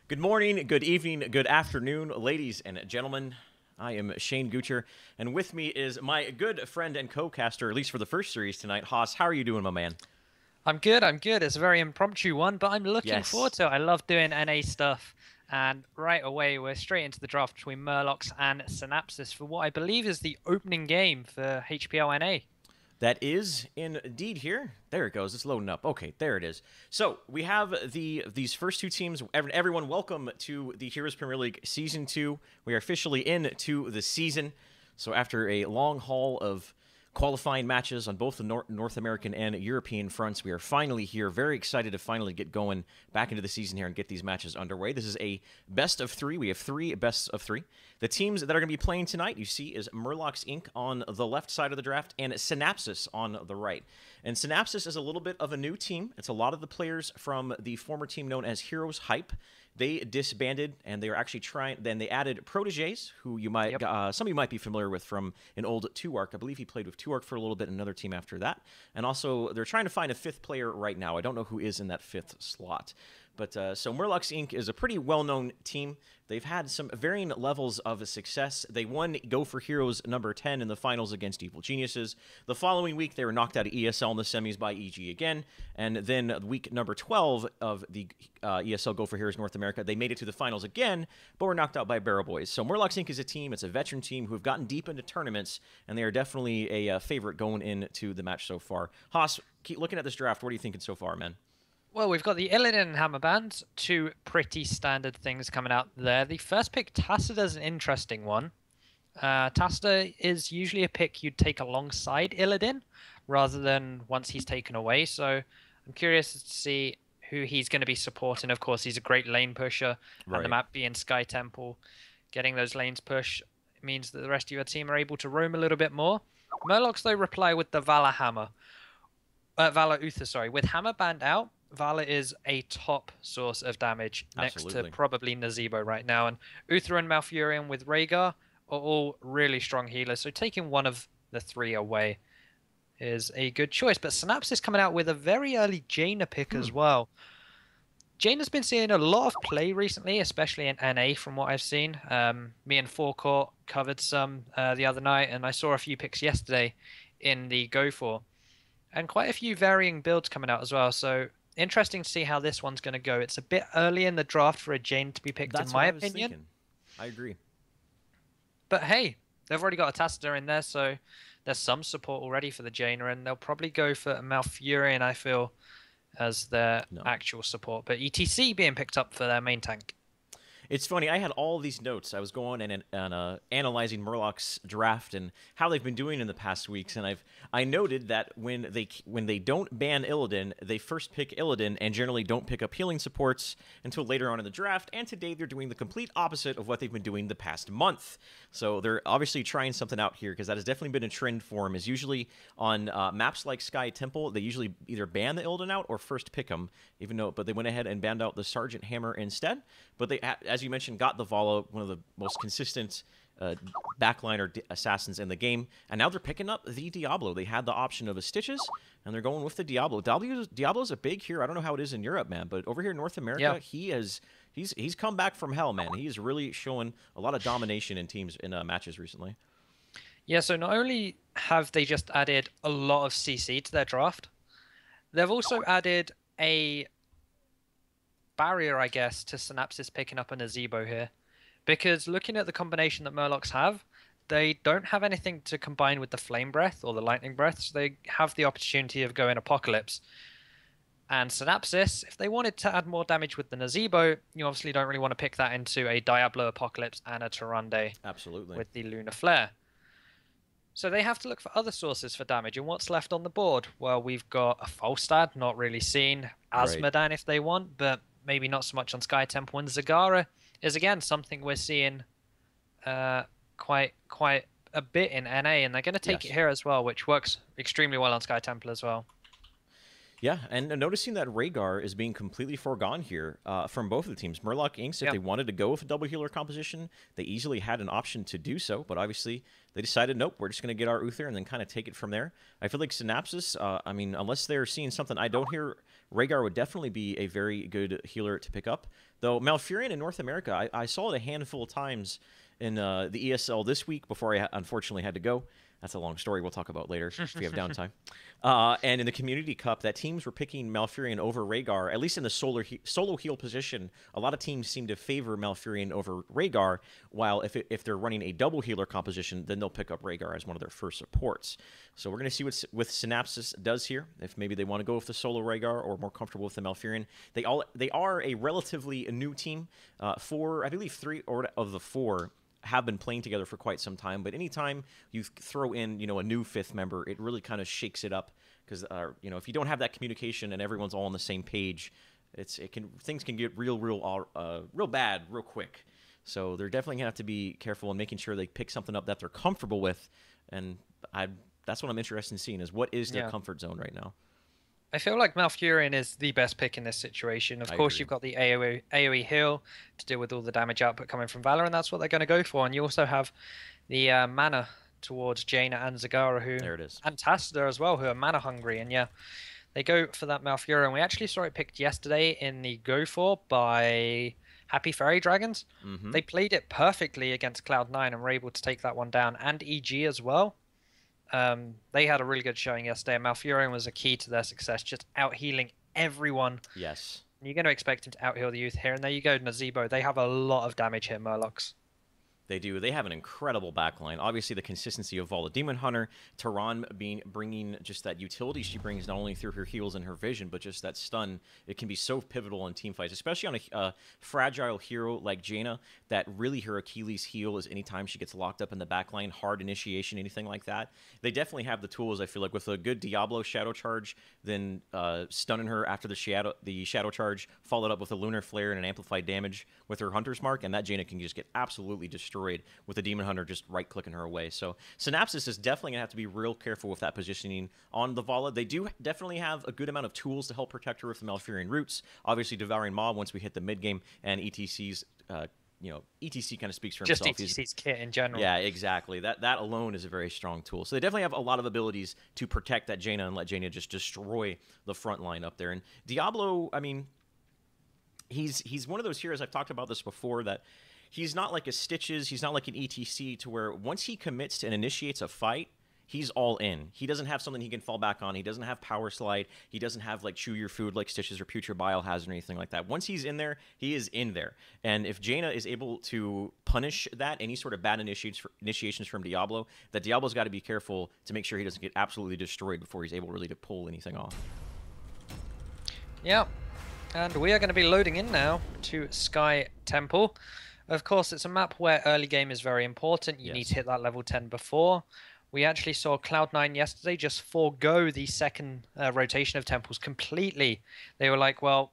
Good morning, good evening, good afternoon, ladies and gentlemen. I am Shane Gucher, and with me is my good friend and co-caster, at least for the first series tonight, Haas. How are you doing, my man? I'm good, I'm good. It's a very impromptu one, but I'm looking forward Yes, to it. I love doing NA stuff. And right away, we're straight into the draft between Murlocs and Synapsis for what I believe is the opening game for HPL NA. that is indeed here. There it goes. It's loading up. Okay, there it is. So we have these first two teams. Everyone, welcome to the Heroes Premier League Season 2. We are officially into the season. So after a long haul of qualifying matches on both the North American and European fronts, we are finally here. Very excited to finally get going back into the season here and get these matches underway. This is a best of three. We have three bests of three. The teams that are going to be playing tonight, you see, is Murlocs Inc. on the left side of the draft and Synapsis on the right. And Synapsis is a little bit of a new team. It's a lot of the players from the former team known as Heroes Hype. They disbanded, and they are actually trying. Then they added Proteges, who you might some of you might be familiar with from an old 2-Arc. I believe he played with 2-Arc for a little bit, another team after that. And also, they're trying to find a fifth player right now. I don't know who is in that fifth slot. But so Murlocs Inc. is a pretty well-known team. They've had some varying levels of success. They won Go for Heroes number 10 in the finals against Evil Geniuses. The following week, they were knocked out of ESL in the semis by EG again. And then week number 12 of the ESL Go for Heroes North America, they made it to the finals again, but were knocked out by Barrel Boys. So Murlocs Inc. is a team. It's a veteran team who have gotten deep into tournaments, and they are definitely a favorite going into the match so far. Haas, keep looking at this draft. What are you thinking so far, man? Well, we've got the Illidan and Hammerband, two pretty standard things coming out there. The first pick, Tacida's an interesting one. Tacida is usually a pick you'd take alongside Illidan rather than once he's taken away. So I'm curious to see who he's going to be supporting. Of course, he's a great lane pusher, and the Right. map being Sky Temple, getting those lanes push means that the rest of your team are able to roam a little bit more. Murlocs, though, reply with the Valor Hammer. Valor Uther, sorry. With Hammerband out, Valor is a top source of damage next to Absolutely. probably Nazebo right now. And Uther and Malfurion with Rhaegar are all really strong healers. So taking one of the three away is a good choice. But Synapsis coming out with a very early Jaina pick as well. Jaina's been seeing a lot of play recently, especially in NA from what I've seen. Me and Forecourt covered some the other night, and I saw a few picks yesterday in the Go For. And quite a few varying builds coming out as well. So interesting to see how this one's going to go. It's a bit early in the draft for a Jane to be picked, That's in what my I was opinion. thinking. I agree. But hey, they've already got a Tacita in there, so there's some support already for the Jaina, and they'll probably go for a Malfurion, I feel, as their No. actual support. But ETC being picked up for their main tank. It's funny. I had all these notes. I was going and analyzing Murloc's draft and how they've been doing in the past weeks, and I noted that when they don't ban Illidan, they first pick Illidan and generally don't pick up healing supports until later on in the draft. And today they're doing the complete opposite of what they've been doing the past month. So they're obviously trying something out here because that has definitely been a trend for them. Is usually on maps like Sky Temple, they usually either ban the Illidan out or first pick them. But they went ahead and banned out the Sergeant Hammer instead. But they, as you mentioned, got the Vala, one of the most consistent backliner assassins in the game, and now they're picking up the Diablo. They had the option of a Stitches, and they're going with the Diablo. Diablo's a big hero. I don't know how it is in Europe, man, but over here in North America, Yeah. he's come back from hell, man. He is really showing a lot of domination in teams in matches recently. Yeah, so not only have they just added a lot of CC to their draft, they've also added a barrier, I guess, to Synapsis picking up a Nazebo here. Because looking at the combination that Murlocs have, they don't have anything to combine with the Flame Breath or the Lightning Breath, so they have the opportunity of going Apocalypse. And Synapsis, if they wanted to add more damage with the Nazebo, you obviously don't really want to pick that into a Diablo Apocalypse and a Tyrande Absolutely. with the Lunar Flare. So they have to look for other sources for damage. And what's left on the board? Well, we've got a Falstad, not really seen. Right. Asmodan if they want, but maybe not so much on Sky Temple. And Zagara is, again, something we're seeing quite a bit in NA. And they're going to take Yes. it here as well, which works extremely well on Sky Temple as well. Yeah, and noticing that Rhaegar is being completely foregone here from both of the teams. Murlocs Inc, if they wanted to go with a double healer composition, they easily had an option to do so, but obviously they decided, nope, we're just going to get our Uther and then kind of take it from there. I feel like Synapsis, I mean, unless they're seeing something I don't hear, Rhaegar would definitely be a very good healer to pick up. Though Malfurion in North America, I saw it a handful of times in the ESL this week before I unfortunately had to go. That's a long story we'll talk about later if we have downtime. And in the Community Cup, that teams were picking Malfurion over Rhaegar, at least in the solo heal position. A lot of teams seem to favor Malfurion over Rhaegar, while if they're running a double healer composition, then they'll pick up Rhaegar as one of their first supports. So we're going to see what Synapsis does here, if maybe they want to go with the solo Rhaegar or more comfortable with the Malfurion. They are a relatively new team. I believe 3 of the 4 have been playing together for quite some time, but anytime you throw in, a new 5th member, it really kind of shakes it up because, if you don't have that communication and everyone's all on the same page, things can get real bad real quick. So they're definitely gonna have to be careful in making sure they pick something up that they're comfortable with, and that's what I'm interested in seeing is what is their comfort zone right now. I feel like Malfurion is the best pick in this situation. Of course, you've got the AoE heal to deal with all the damage output coming from Valor, and that's what they're going to go for. And you also have the mana towards Jaina and Zagara, and Tassadar as well, who are mana hungry. And yeah, they go for that Malfurion. We actually saw it picked yesterday in the Go For by Happy Fairy Dragons. They played it perfectly against Cloud9 and were able to take that one down, and EG as well. They had a really good showing yesterday, and Malfurion was a key to their success, just out-healing everyone. Yes. You're going to expect him to out-heal the Youth here, and there you go, Nazeebo. They have a lot of damage here, Murlocs. They do. They have an incredible backline. Obviously, the consistency of Vala Demon Hunter, Tehran bringing just that utility she brings not only through her heals and her vision, but just that stun. It can be so pivotal in team fights, especially on a fragile hero like Jaina, that really her Achilles heel is anytime she gets locked up in the backline, hard initiation, anything like that. They definitely have the tools, I feel like, with a good Diablo Shadow Charge, then stunning her after the Shadow Charge, followed up with a Lunar Flare and an amplified damage with her Hunter's Mark, and that Jaina can just get absolutely destroyed with the Demon Hunter just right-clicking her away. So Synapsis is definitely going to have to be real careful with that positioning on the Vala. They do definitely have a good amount of tools to help protect her with the Malfurion roots. Obviously, Devouring Maw once we hit the mid-game, and ETC's... ETC kind of speaks for himself. Just ETC's kit in general. Yeah, exactly. That alone is a very strong tool. So they definitely have a lot of abilities to protect that Jaina and let Jaina just destroy the front line up there. And Diablo, I mean, he's one of those heroes, I've talked about this before, that he's not like a Stitches, he's not like an ETC, to where once he commits and initiates a fight, he's all in. He doesn't have something he can fall back on. He doesn't have Power Slide. He doesn't have like Chew Your Food like Stitches or Putrid Bile has or anything like that. Once he's in there, he is in there. And if Jaina is able to punish that, any sort of bad initiations from Diablo, that Diablo's got to be careful to make sure he doesn't get absolutely destroyed before he's able really to pull anything off. Yeah, and we are going to be loading in now to Sky Temple. Of course, it's a map where early game is very important. You need to hit that level 10 before. We actually saw Cloud9 yesterday just forego the second rotation of temples completely. They were like, well,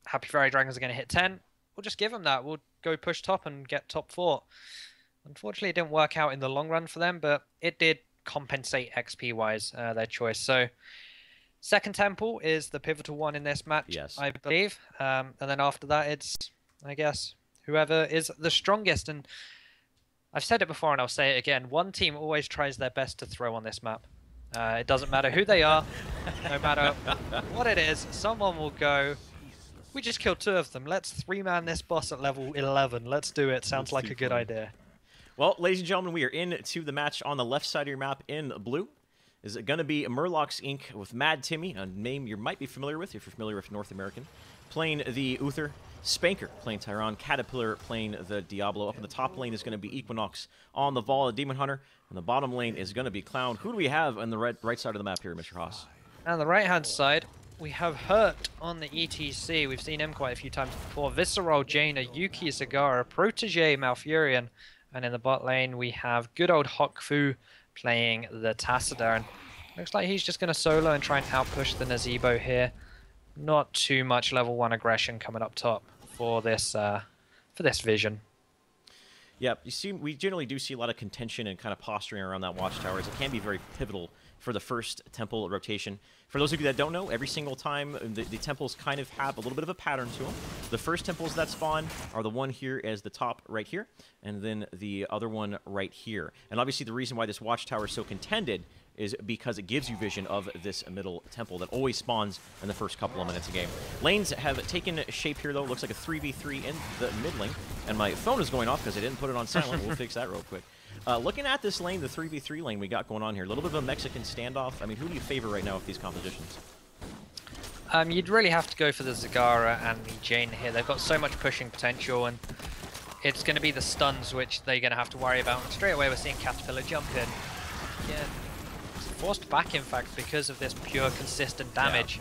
Happy Fairy Dragons are going to hit 10. We'll just give them that. We'll go push top and get top 4. Unfortunately, it didn't work out in the long run for them, but it did compensate XP-wise, their choice. So second temple is the pivotal one in this match, I believe. And then after that, it's, I guess, whoever is the strongest. And I've said it before and I'll say it again. One team always tries their best to throw on this map. It doesn't matter who they are, no matter what it is, someone will go, we just killed 2 of them. Let's 3-man this boss at level 11. Let's do it. Sounds like a good idea. Well, ladies and gentlemen, we are into the match on the left side of your map in blue. Is it going to be Murlocs Inc. with Mad Timmy, a name you might be familiar with if you're familiar with North American, playing the Uther, Spanker playing Tehran, Caterpillar playing the Diablo. Up in the top lane is going to be Equinox on the Vala Demon Hunter, and the bottom lane is going to be Clown. Who do we have on the right side of the map here, Mr. Haas? On the right-hand side, we have Hurt on the ETC. We've seen him quite a few times before. Visceral, Jaina, Yuki, Zagara, Protege, Malfurion, and in the bot lane we have good old Hokfu playing the Tassadar. And looks like he's just going to solo and try and outpush the Nazeebo here. Not too much level 1 aggression coming up top for this vision. Yeah, you see, we generally do see a lot of contention and kind of posturing around that watchtower, as it can be very pivotal for the first temple rotation. For those of you that don't know, every single time the temples kind of have a little bit of a pattern to them. The first temples that spawn are the one here as the top right here, and then the other one right here. And obviously the reason why this watchtower is so contended is because it gives you vision of this middle temple that always spawns in the first couple of minutes of game. Lanes have taken shape here, though. It looks like a 3v3 in the mid lane. And my phone is going off because I didn't put it on silent. We'll fix that real quick. Looking at this lane, the 3v3 lane we got going on here, a little bit of a Mexican standoff. I mean, who do you favor right now with these compositions? You'd really have to go for the Zagara and the Jane here. They've got so much pushing potential, and it's going to be the stuns which they're going to have to worry about. And straight away we're seeing Caterpillar jump in. Yeah. Forced back, in fact, because of this pure consistent damage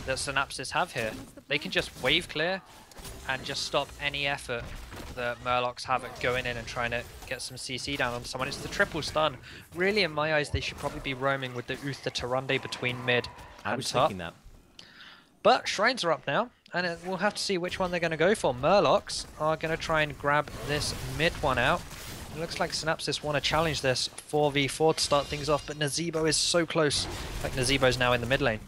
that Synapsis have here. They can just wave clear and just stop any effort that Murlocs have at going in and trying to get some CC down on someone. It's the triple stun. Really, in my eyes, they should probably be roaming with the Uther Tyrande between mid and I was top. thinking that. But Shrines are up now, and we'll have to see which one they're going to go for. Murlocs are going to try and grab this mid one out. It looks like Synapsis want to challenge this 4v4 to start things off, but Nazeebo is so close. Like Nazeebo's now in the mid lane.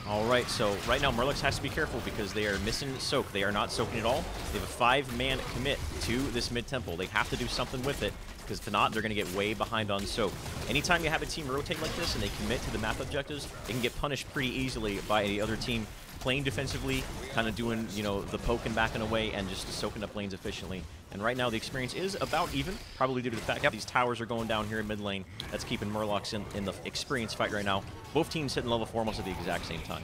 All right, so right now Murlocs has to be careful because they are missing soak. They are not soaking at all. They have a 5-man commit to this mid temple. They have to do something with it because if not, they're going to get way behind on soak. Anytime you have a team rotate like this and they commit to the map objectives, they can get punished pretty easily by the other team playing defensively, kind of doing, you know, the poke and backing away and just soaking up lanes efficiently. And right now the experience is about even, probably due to the fact that these towers are going down here in mid lane. That's keeping Murlocs in the experience fight right now. Both teams hitting level 4 almost at the exact same time.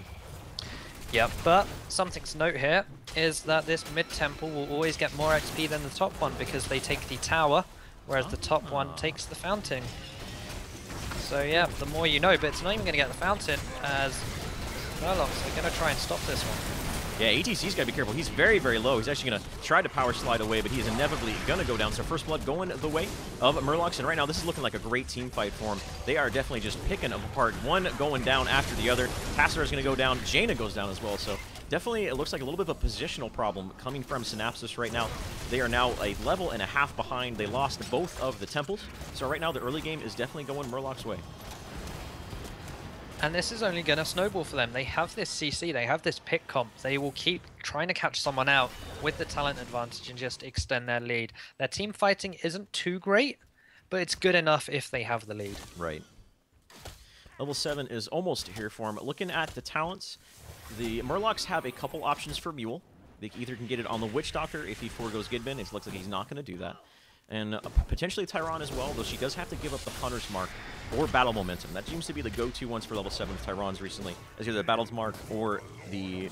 Yep, but something to note here is that this mid temple will always get more XP than the top one because they take the tower, whereas the top one takes the fountain. So yeah, the more you know, but it's not even going to get the fountain as Murlocs are going to try and stop this one. Yeah, ATC's got to be careful. He's very, very low. He's actually going to try to power slide away, but he is inevitably going to go down. So First Blood going the way of Murlocs, and right now this is looking like a great team fight for him. They are definitely just picking them apart. One going down after the other. Tassadar is going to go down. Jaina goes down as well. So definitely it looks like a little bit of a positional problem coming from Synapsis right now. They are now a level and a half behind. They lost both of the temples. So right now the early game is definitely going Murlocs' way. And this is only going to snowball for them. They have this CC, they have this pick comp. They will keep trying to catch someone out with the talent advantage and just extend their lead. Their team fighting isn't too great, but it's good enough if they have the lead. Right. Level 7 is almost here for him. Looking at the talents, the Murlocs have a couple options for Mule. They either can get it on the Witch Doctor if he foregoes Gidman. It looks like he's not going to do that. And potentially Tyron as well, though she does have to give up the Hunter's Mark or Battle Momentum. That seems to be the go-to ones for level 7 with Tyrons recently, as either the Battle's Mark or the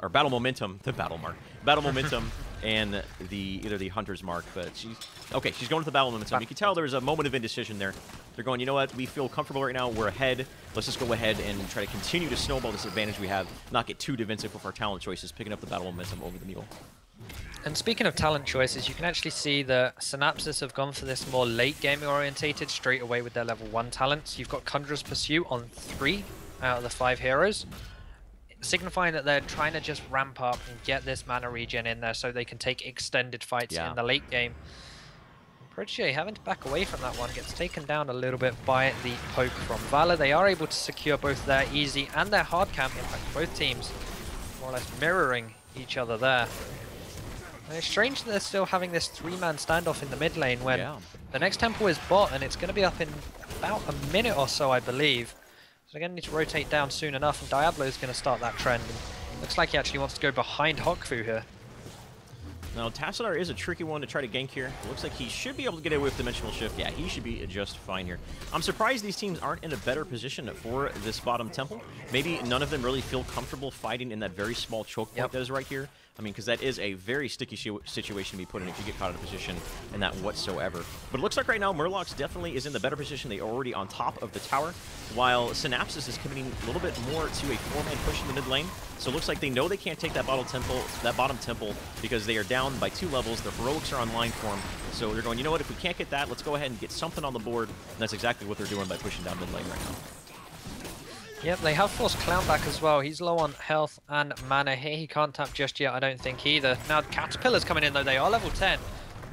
or Battle Momentum, the Battle Mark, Battle Momentum, and either the Hunter's Mark. But she's going to the Battle Momentum. You can tell there's a moment of indecision there. They're going, you know what? We feel comfortable right now. We're ahead. Let's just go ahead and try to continue to snowball this advantage we have. Not get too defensive with our talent choices, picking up the Battle Momentum over the Mule. And speaking of talent choices, you can actually see that Synapsis have gone for this more late game orientated straight away with their level 1 talents. You've got Conjurer's Pursuit on 3 out of the 5 heroes, signifying that they're trying to just ramp up and get this mana regen in there so they can take extended fights in the late game. Protege having to back away from that one, gets taken down a little bit by the poke from Valor. They are able to secure both their easy and their hard camp. In fact, both teams more or less mirroring each other there. And it's strange that they're still having this 3-man standoff in the mid lane when the next temple is bot and it's going to be up in about a minute or so, I believe. So they're going to need to rotate down soon enough, and Diablo is going to start that trend. And looks like he actually wants to go behind Hokfu here. Now, Tassadar is a tricky one to try to gank here. It looks like he should be able to get away with Dimensional Shift. Yeah, he should be just fine here. I'm surprised these teams aren't in a better position for this bottom temple. Maybe none of them really feel comfortable fighting in that very small choke point that is right here. I mean, because that is a very sticky situation to be put in if you get caught in a position in that whatsoever. But it looks like right now Murlocs definitely is in the better position. They're already on top of the tower, while Synapsis is committing a little bit more to a 4-man push in the mid lane. So it looks like they know they can't take that bottom temple because they are down by 2 levels. The heroics are online for them. So they're going, you know what, if we can't get that, let's go ahead and get something on the board. And that's exactly what they're doing by pushing down mid lane right now. Yep, they have forced Clown back as well. He's low on health and mana here. He can't tap just yet, I don't think, either. Now, Caterpillar's coming in, though. They are level 10.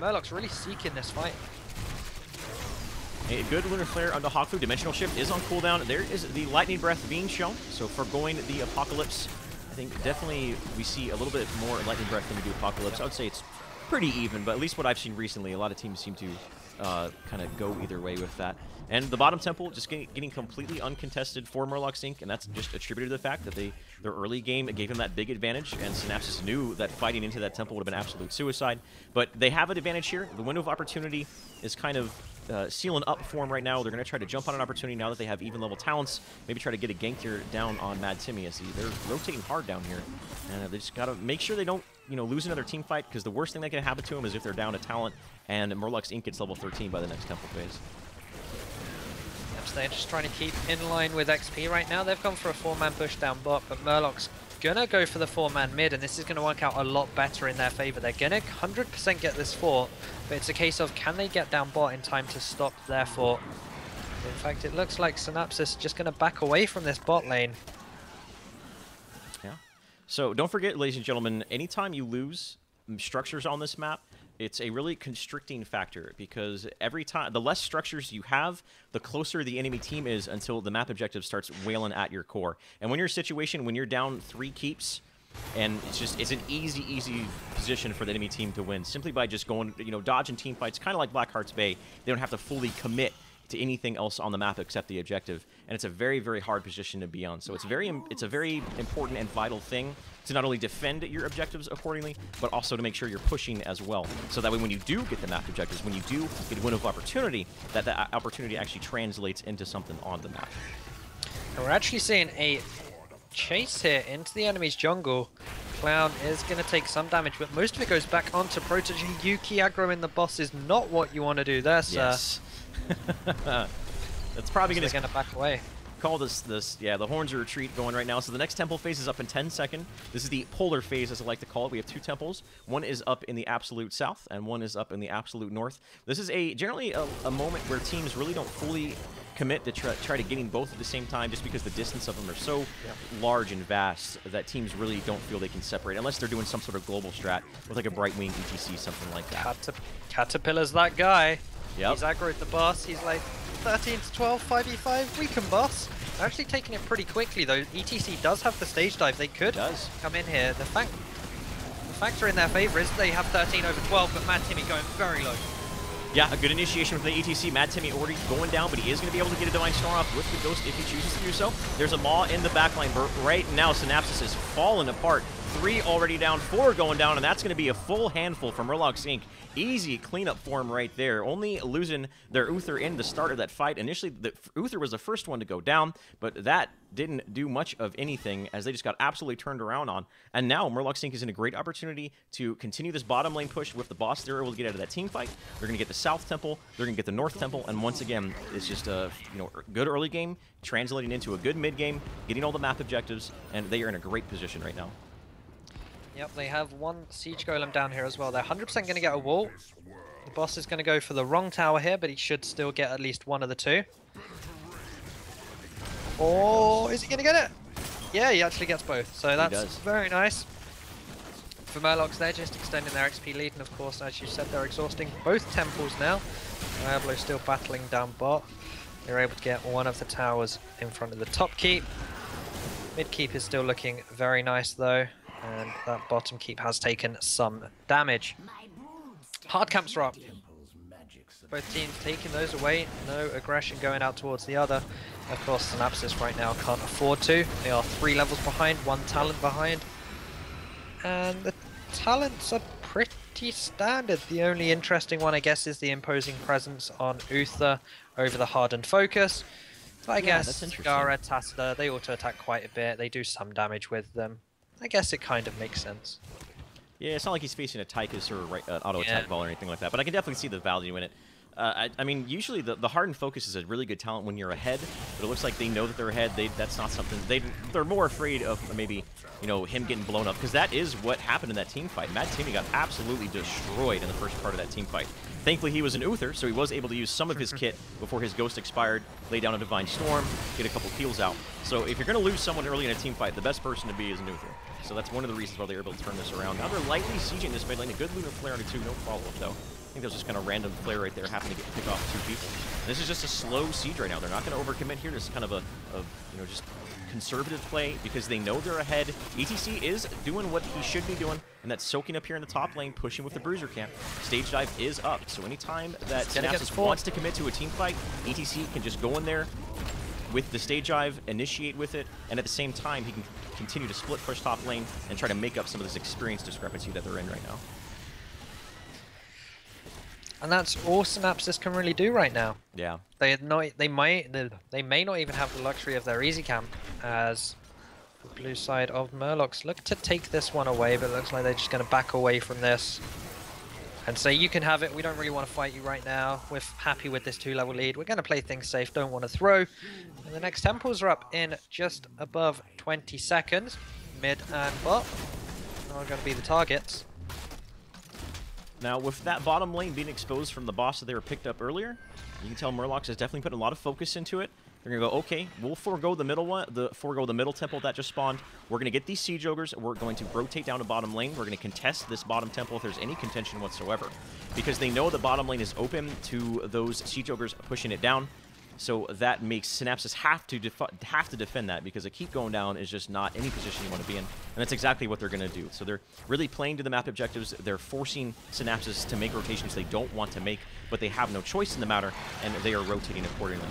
Murlocs really seeking this fight. A good Lunar Flare onto Hawkfu. Dimensional Shift is on cooldown. There is the Lightning Breath being shown. So foregoing the Apocalypse, I think definitely we see a little bit more Lightning Breath than we do Apocalypse. I would say it's pretty even, but at least what I've seen recently, a lot of teams seem to kind of go either way with that. And the bottom temple just getting completely uncontested for Murlocs Inc, and that's just attributed to the fact that their early game gave them that big advantage, and Synapsis knew that fighting into that temple would have been absolute suicide. But they have an advantage here. The window of opportunity is kind of sealing up for them right now. They're going to try to jump on an opportunity now that they have even level talents. Maybe try to get a gank here down on Mad Timmy as they're rotating hard down here. And they just got to make sure they don't lose another team fight, because the worst thing that can happen to them is if they're down a talent and Murlocs Inc gets level 13 by the next temple phase. Yep, so they're just trying to keep in line with XP right now. They've gone for a 4-man push down bot, but Murlocs gonna go for the 4-man mid, and this is gonna work out a lot better in their favor. They're gonna 100% get this fort, but it's a case of can they get down bot in time to stop their fort. In fact, it looks like Synapsis is just gonna back away from this bot lane. Yeah. So don't forget, ladies and gentlemen, anytime you lose structures on this map, it's a really constricting factor, because every time, the less structures you have, the closer the enemy team is until the map objective starts wailing at your core. And when you're in a situation when you're down 3 keeps, and it's an easy position for the enemy team to win, simply by just going, dodging team fights, kind of like Blackheart's Bay. They don't have to fully commit to anything else on the map except the objective, and it's a very hard position to be on. So it's a very important and vital thing to not only defend your objectives accordingly, but also to make sure you're pushing as well, so that way when you do get the map objectives, when you do get a window of opportunity, that opportunity actually translates into something on the map. And we're actually seeing a chase here into the enemy's jungle. Clown is going to take some damage, but most of it goes back onto Protege. Yuki aggro in the boss is not what you want to do there, sir. Yes. That's probably going to back away. Call this, the horns of retreat going right now. So the next temple phase is up in 10 seconds. This is the polar phase, as I like to call it. We have 2 temples. One is up in the absolute south, and one is up in the absolute north. This is generally a moment where teams really don't fully commit to try to getting both at the same time, just because the distance of them are so large and vast that teams really don't feel they can separate, unless they're doing some sort of global strat with like a Bright Wing ETC, something like that. Caterpillar's that guy. Yep. He's aggroed the boss. He's like 13 to 12, 5v5. We can boss. They're actually taking it pretty quickly though. ETC does have the stage dive. They could come in here. The factor in their favor is they have 13 over 12, but Mad Timmy going very low. Yeah, a good initiation from the ETC. Mad Timmy already going down, but he is going to be able to get a Divine Storm off with the Ghost if he chooses to do so. There's a Maw in the backline, but right now Synapsis is falling apart. 3 already down, 4 going down, and that's going to be a full handful from Murlocs Inc. Easy cleanup for him right there. Only losing their Uther in the start of that fight. Initially, the Uther was the first one to go down, but that didn't do much of anything as they just got absolutely turned around on. And now Murlocs Inc. is in a great opportunity to continue this bottom lane push with the boss. They're able to get out of that team fight. They're going to get the South Temple. They're going to get the North Temple. And once again, it's just a good early game translating into a good mid game, getting all the map objectives, and they are in a great position right now. Yep, they have 1 Siege Golem down here as well. They're 100% going to get a wall. The boss is going to go for the wrong tower here, but he should still get at least one of the 2. Oh, is he going to get it? Yeah, he actually gets both. So that's very nice. For Murlocs, they're just extending their XP lead, and of course, as you said, they're exhausting both temples now. Diablo still battling down bot. They're able to get one of the towers in front of the top keep. Mid keep is still looking very nice though. And that bottom keep has taken some damage. Hard camps are up. Both teams taking those away. No aggression going out towards the other. Of course, Synapsis right now can't afford to. They are 3 levels behind, 1 talent behind. And the talents are pretty standard. The only interesting one, I guess, is the imposing presence on Uther over the hardened focus. But I guess Gara, Tacita, they auto attack quite a bit. They do some damage with them. I guess it kind of makes sense. Yeah, it's not like he's facing a Tychus or an auto-attack ball or anything like that, but I can definitely see the value in it. I mean, usually the hardened focus is a really good talent when you're ahead, but it looks like they know that they're ahead. That's not something... They're more afraid of maybe, him getting blown up, because that is what happened in that team fight. Mad Timmy got absolutely destroyed in the first part of that team fight. Thankfully, he was an Uther, so he was able to use some of his kit before his Ghost expired, lay down a Divine Storm, get a couple kills out. So if you're going to lose someone early in a team fight, the best person to be is an Uther. So that's one of the reasons why they were able to turn this around. Now they're lightly sieging this mid lane. A good Lunar Flare on 2, no follow-up though. think that was just kind of random flare right there, happened to pick off 2 people. This is just a slow siege right now. They're not going to overcommit here. This is kind of a just conservative play because they know they're ahead. ETC is doing what he should be doing, and that's soaking up here in the top lane, pushing with the bruiser camp. Stage dive is up, so anytime that Synapsis wants to commit to a team fight, ETC can just go in there with the stage dive, initiate with it, and at the same time, he can continue to split push top lane and try to make up some of this experience discrepancy that they're in right now. And that's all Synapsis can really do right now. Yeah. They may not even have the luxury of their easy camp, as the blue side of Murlocs look to take this one away, but it looks like they're just going to back away from this and say, you can have it, we don't really want to fight you right now, we're happy with this 2-level lead, we're going to play things safe, don't want to throw. And the next temples are up in just above 20 seconds. Mid and bot are going to be the targets. Now, with that bottom lane being exposed from the boss that they were picked up earlier, you can tell Murlocs has definitely put a lot of focus into it. They're gonna go, okay, we'll forego the middle one, forego the middle temple that just spawned. We're gonna get these siege ogres. We're going to rotate down to bottom lane. We're gonna contest this bottom temple if there's any contention whatsoever, because they know the bottom lane is open to those siege ogres pushing it down. So that makes Synapsis have to defend that, because a keep going down is just not any position you want to be in, and that's exactly what they're going to do. So they're really playing to the map objectives. They're forcing Synapsis to make rotations they don't want to make, but they have no choice in the matter, and they are rotating accordingly.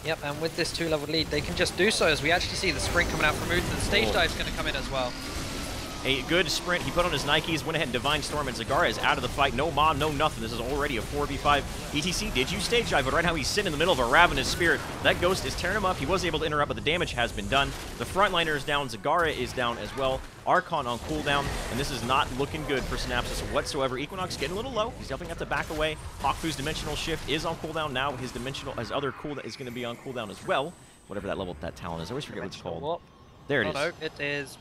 Yep, and with this 2-level lead, they can just do so, as we actually see the sprint coming out from Uther. The stage dive's going to come in as well. A good sprint. He put on his Nikes, went ahead and Divine Storm, and Zagara is out of the fight. No mom, no nothing. This is already a 4v5. ETC did use stage dive, but right now he's sitting in the middle of a Ravenous Spirit. That Ghost is tearing him up. He was able to interrupt, but the damage has been done. The frontliner is down. Zagara is down as well. Archon on cooldown, and this is not looking good for Synapsis whatsoever. Equinox getting a little low. He's definitely have to back away. Hawkfu's Dimensional Shift is on cooldown now. His other cooldown is going to be on cooldown as well. Whatever that level that talent is. I always forget what it's called. What? There it is. No, it is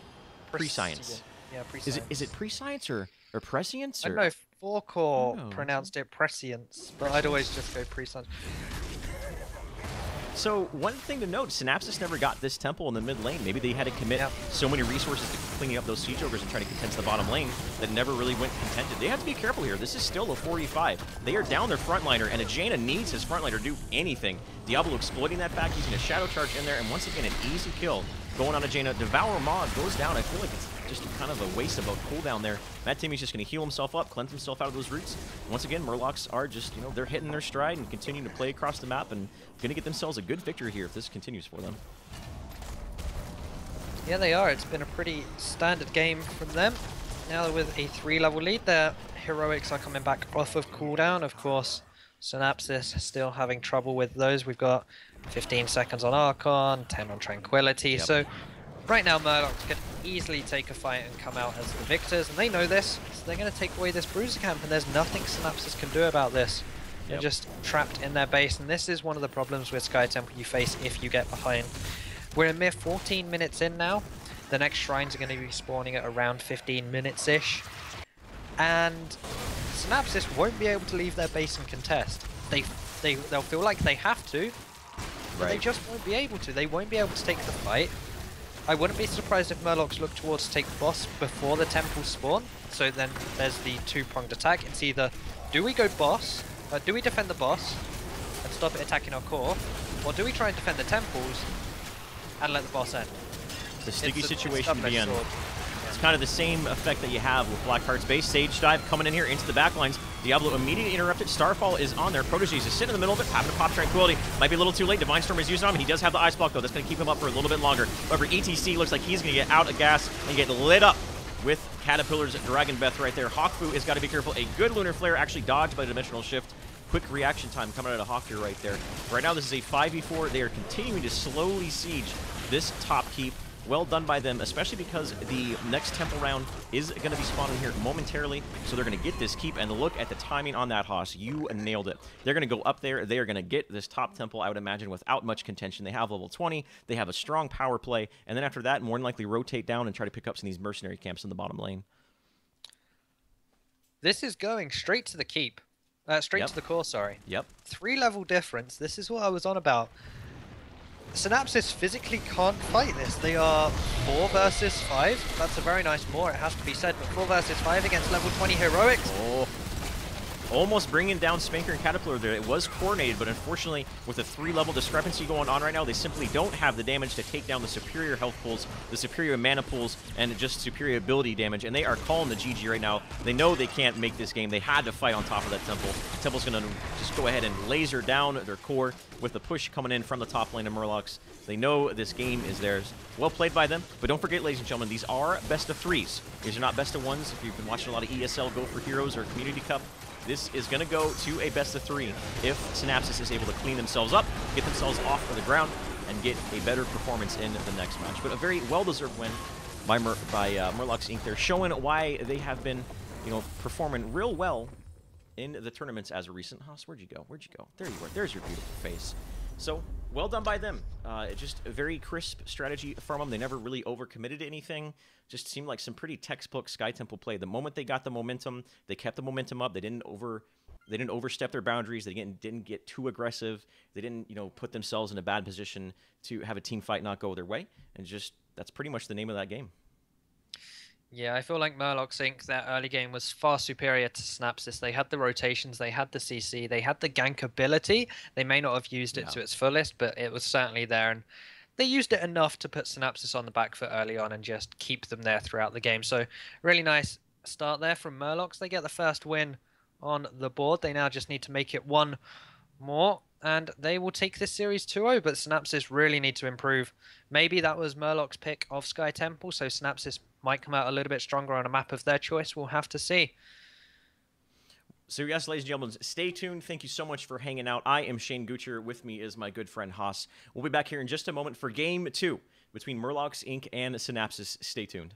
Prescience. Yeah, prescience. Is it prescience or prescience? I don't know if Forkor pronounced it prescience, but I'd always just go prescience. So one thing to note, Synapsis never got this temple in the mid lane. Maybe they had to commit so many resources to cleaning up those siege ogres and trying to contest the bottom lane that never really went contented. They have to be careful here. This is still a 4v5. They are down their frontliner, and Ajana needs his frontliner to do anything. Diablo exploiting that fact, using a shadow charge in there, and once again, an easy kill going on Ajana. Devour Mob goes down. I feel like it's just kind of a waste of a cooldown there. Matt Timmy's just going to heal himself up, cleanse himself out of those roots. Once again, Murlocs are just, they're hitting their stride and continuing to play across the map and going to get themselves a good victory here if this continues for them. Yeah, they are. It's been a pretty standard game from them. Now with a 3-level lead, their heroics are coming back off of cooldown. Of course, Synapsis still having trouble with those. We've got 15 seconds on Archon, 10 on Tranquility. Yep. So right now, Murlocs can easily take a fight and come out as the victors, and they know this, so they're going to take away this bruiser camp, and there's nothing Synapsis can do about this. They're just trapped in their base, and this is one of the problems with Sky Temple you face if you get behind. We're a mere 14 minutes in now. The next shrines are going to be spawning at around 15 minutes-ish, and Synapsis won't be able to leave their base and contest. They'll feel like they have to, but they just won't be able to. They won't be able to take the fight. I wouldn't be surprised if Murlocs look towards to take the boss before the temples spawn. So then there's the 2-pronged attack. It's either, do we go boss, do we defend the boss and stop it attacking our core, or do we try and defend the temples and let the boss end? It's a sticky situation to be in. It's kind of the same effect that you have with Blackheart's base. Sage dive coming in here into the backlines. Diablo immediately interrupted. Starfall is on there. Proteges is sitting in the middle of it, having to pop Tranquility. Might be a little too late. Divine Storm is used on him. He does have the Ice Block, though. That's going to keep him up for a little bit longer. However, ETC looks like he's going to get out of gas and get lit up with Caterpillar's Dragon Breath right there. Hawkfu has got to be careful. A good Lunar Flare actually dodged by Dimensional Shift. Quick reaction time coming out of Hawkfu right there. Right now, this is a 5v4. They are continuing to slowly siege this top keep. Well done by them, especially because the next temple round is going to be spawning here momentarily, so they're going to get this keep. And look at the timing on that, Haas. You nailed it. They're going to go up there. They are going to get this top temple, I would imagine, without much contention. They have level 20. They have a strong power play. And then after that, more than likely rotate down and try to pick up some of these mercenary camps in the bottom lane. This is going straight to the keep. Straight to the core, sorry. Yep. 3-level difference. This is what I was on about. Synapsis physically can't fight this. They are 4 versus 5. That's a very nice more, it has to be said, but 4 versus 5 against level 20 heroics. Oh. Almost bringing down Spanker and Caterpillar there. It was coordinated, but unfortunately, with a 3-level discrepancy going on right now, they simply don't have the damage to take down the superior health pools, the superior mana pools, and just superior ability damage, and they are calling the GG right now. They know they can't make this game. They had to fight on top of that Temple. Temple's going to just go ahead and laser down their core with the push coming in from the top lane of Murlocs. They know this game is theirs. Well played by them, but don't forget, ladies and gentlemen, these are best of 3s. These are not best of 1s. If you've been watching a lot of ESL Go for Heroes or Community Cup, this is going to go to a best of 3 if Synapsis is able to clean themselves up, get themselves off of the ground, and get a better performance in the next match. But a very well-deserved win by Murlocs Inc. They're showing why they have been, performing real well in the tournaments as of recent. Haas, where'd you go? Where'd you go? There you were. There's your beautiful face. So, well done by them. Just a very crisp strategy from them. They never really overcommitted to anything. Just seemed like some pretty textbook Sky Temple play. The moment they got the momentum, they kept the momentum up. They didn't overstep their boundaries. They didn't get too aggressive. They didn't, put themselves in a bad position to have a team fight not go their way. And just, that's pretty much the name of that game. Yeah, I feel like Murlocs Inc., their early game was far superior to Synapsis. They had the rotations, they had the CC, they had the gank ability. They may not have used it to its fullest, but it was certainly there. And they used it enough to put Synapsis on the back foot early on and just keep them there throughout the game. So really nice start there from Murlocs. They get the first win on the board. They now just need to make it one more, and they will take this series 2-0, but Synapsis really need to improve. Maybe that was Murloc's pick of Sky Temple, so Synapsis might come out a little bit stronger on a map of their choice. We'll have to see. So yes, ladies and gentlemen, stay tuned. Thank you so much for hanging out. I am Shane Gucher. With me is my good friend Haas. We'll be back here in just a moment for Game 2 between Murlocs Inc. and Synapsis. Stay tuned.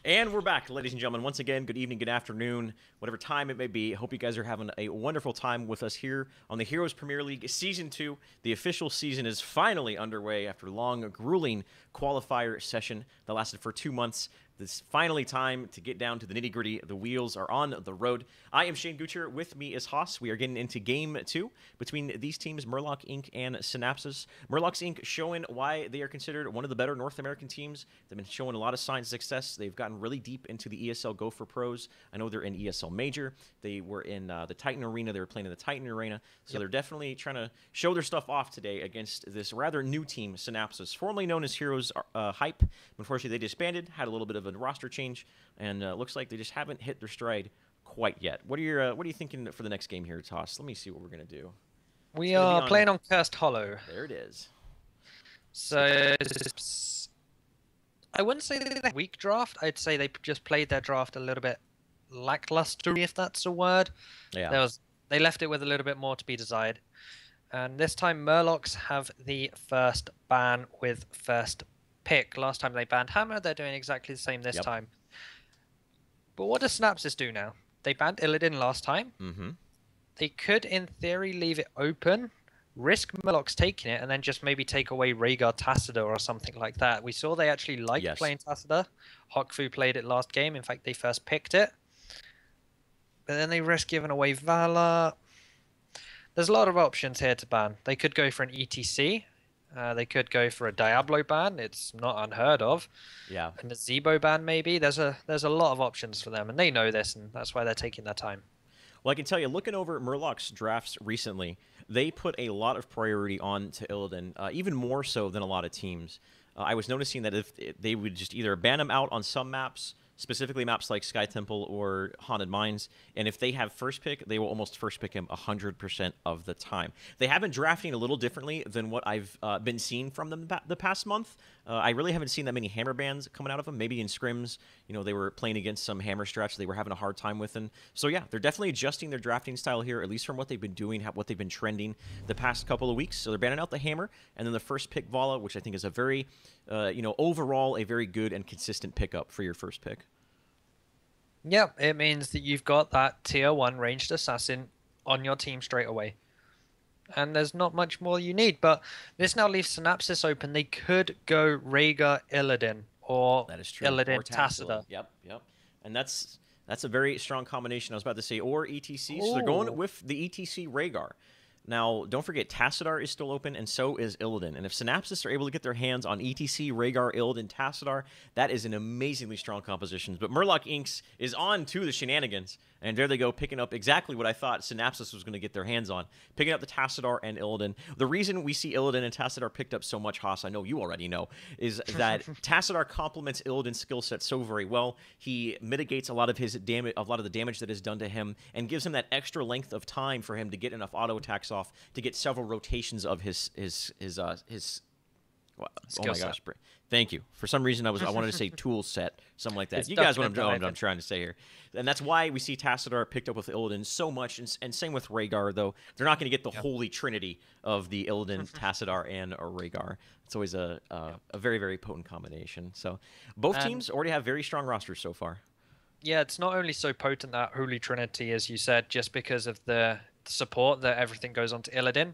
And we're back, ladies and gentlemen. Once again, good evening, good afternoon, whatever time it may be. Hope you guys are having a wonderful time with us here on the Heroes Premier League Season 2. The official season is finally underway after a long, grueling qualifier session that lasted for 2 months. It's finally time to get down to the nitty-gritty. The wheels are on the road. I am Shane Gucher. With me is Haas. We are getting into Game 2 between these teams, Murlocs Inc. and Synapsis. Murlocs Inc. showing why they are considered one of the better North American teams. They've been showing a lot of signs of success. They've gotten really deep into the ESL Go for Pros. I know they're in ESL Major. They were in the Titan Arena. They were playing in the Titan Arena. So they're definitely trying to show their stuff off today against this rather new team, Synapsis, formerly known as Heroes Hype. Unfortunately, they disbanded, had a little bit of a roster change, and looks like they just haven't hit their stride quite yet. What are you thinking for the next game here, Toss? Let me see what we're gonna do. We are playing on Cursed Hollow. There it is. So I wouldn't say they weak draft. I'd say they just played their draft a little bit lackluster, if that's a word. Yeah. They left it with a little bit more to be desired. And this time Murlocs have the first ban with first pick. Last time they banned Hammer, they're doing exactly the same this time. But what does Synapsis do now? They banned Illidan last time. They could, in theory, leave it open, risk Murlocs taking it, and then just maybe take away Rhaegar Tassadar or something like that. We saw they actually liked playing Tassadar. Hokfu played it last game. In fact, they first picked it. But then they risk giving away Vala. There's a lot of options here to ban. They could go for an ETC. They could go for a Diablo ban. It's not unheard of. Yeah. And a Zebo ban maybe. There's a lot of options for them, and they know this, and that's why they're taking their time. Well, I can tell you, looking over Murlocs drafts recently, they put a lot of priority on to Illidan, even more so than a lot of teams. I was noticing that if they would just either ban him out on some maps, specifically maps like Sky Temple or Haunted Mines, and if they have first pick, they will almost first pick him 100% of the time. They have been drafting a little differently than what I've been seeing from them the past month. I really haven't seen that many hammer bans coming out of them. Maybe in scrims, you know, they were playing against some hammer strats they were having a hard time with. And so, yeah, they're definitely adjusting their drafting style here, at least from what they've been doing, what they've been trending the past couple of weeks. So they're banning out the hammer, and then the first pick Vala, which I think is a very, overall a very good and consistent pickup for your first pick. Yeah, it means that you've got that tier 1 ranged assassin on your team straight away. And there's not much more you need, but this now leaves Synapsis open. They could go Rhaegar Illidan or Illidan Tassadar. Yep. And that's a very strong combination. I was about to say, or ETC. So they're going with the ETC Rhaegar. Now, don't forget, Tassadar is still open, and so is Illidan. And if Synapsis are able to get their hands on ETC, Rhaegar, Illidan, Tassadar, that is an amazingly strong composition. But Murlocs Inc. is on to the shenanigans, and there they go, picking up exactly what I thought Synapsis was going to get their hands on, picking up the Tassadar and Illidan. The reason we see Illidan and Tassadar picked up so much, Haas, I know you already know, is that Tassadar complements Illidan's skill set so very well. He mitigates a lot of his damage, a lot of the damage that is done to him, and gives him that extra length of time for him to get enough auto attacks off to get several rotations of his oh my gosh, thank you. For some reason I wanted to say tool set, something like that. You guys what I'm trying to say here. And that's why we see Tassadar picked up with Illidan so much, and same with Rhaegar, though. They're not going to get the holy trinity of the Illidan, Tassadar, and Rhaegar. It's always a very, very potent combination. So both teams already have very strong rosters so far. Yeah, it's not only so potent, that holy trinity, as you said, just because of the support that everything goes on to Illidan.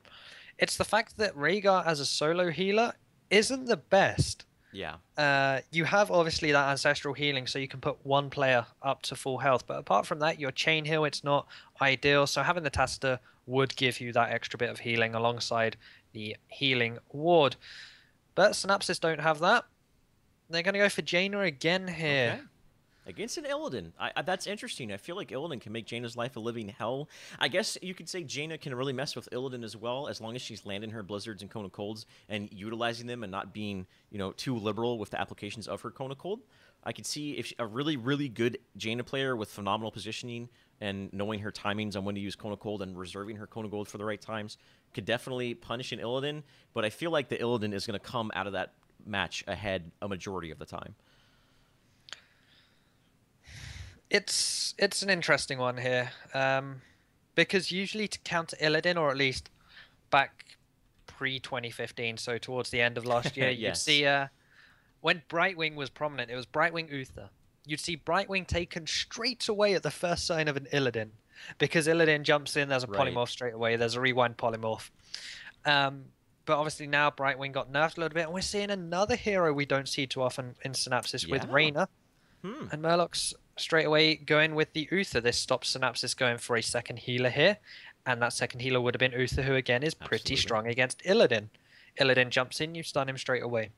It's the fact that Rhaegar as a solo healer isn't the best. Yeah. You have obviously that ancestral healing, so you can put one player up to full health. But apart from that, your chain heal, it's not ideal. So having the Tassadar would give you that extra bit of healing alongside the healing ward. But Synapsis don't have that. They're going to go for Jaina again here. Okay. Against an Illidan. That's interesting. I feel like Illidan can make Jaina's life a living hell. I guess you could say Jaina can really mess with Illidan as well, as long as she's landing her Blizzards and Cone of Colds and utilizing them and not being, too liberal with the applications of her Cone of Cold. I could see if a really, really good Jaina player with phenomenal positioning and knowing her timings on when to use Cone of Cold and reserving her Cone of Gold for the right times could definitely punish an Illidan. But I feel like the Illidan is going to come out of that match ahead a majority of the time. It's an interesting one here, because usually to counter Illidan, or at least back pre-2015, so towards the end of last year, Yes. you'd see when Brightwing was prominent, it was Brightwing Uther. you'd see Brightwing taken straight away at the first sign of an Illidan. Because Illidan jumps in, there's a polymorph straight away, there's a rewind polymorph. But obviously now Brightwing got nerfed a little bit, and we're seeing another hero we don't see too often in Synapsis with Raynor. And Murlocs straight away going with the Uther. This stops Synapsis going for a second healer here. And that second healer would have been Uther, who again is pretty strong against Illidan. Illidan jumps in, you stun him straight away.